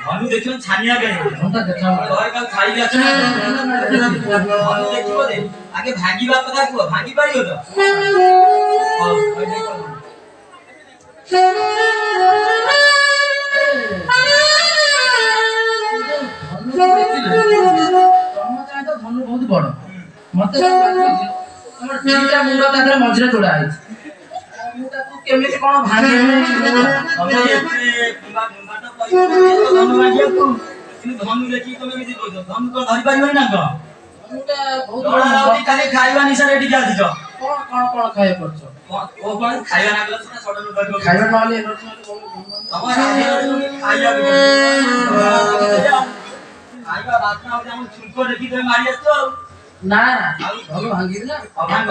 धनु देखियो छानिया गए धनुटा देखा और का खाई गया धनु देखियो दे आगे भागी बात पता को भागी पारियो तो हां धनु बहुत बड़ मते हमर तीनटा मुंडा तादर मझरे जोड़ा है मुंडा तू केमिति कोन भागे हम एते मुंडा मुंडा तो धनु भागिया तू কিন্তু ধनु দেখি তুমি এমিতি কইছো ধनु তো ধরি পারিবনি না তো ধনুটা বহুত বড় রাউতি খালি খাইবা নিশা রেডি কি আছিছ কোন কোন কোন খাইয়া করছো ও কোন খাইবা না গলে সেটা ছড়ানো করবে খাইবা না হলে এনর্জি আমার আগে খাইয়া খাইবা বাত না হলে আমি ছুলকো দেখি তুমি মারি আসছো না না ধनु ভাঙিবি না ভাঙ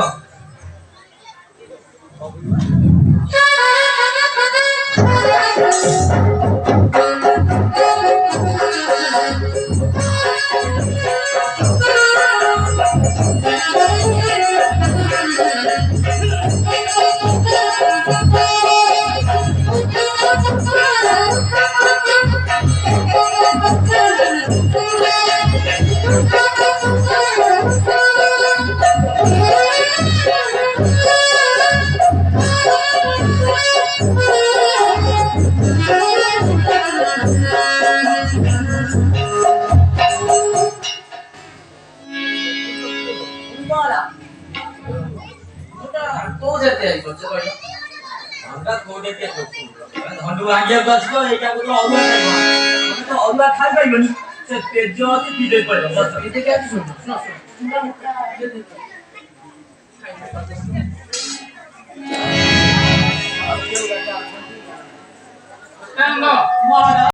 ধनु ভাগিয়া গছকো এইটা বলো অরুয়া খাইবো আমি তো অরুয়া খাই পাইবনি সে তেজ আছে পিদে পড়ে পিদে কে আছে শুনো শুনো শুনো মুখটা দিয়ে দে কেন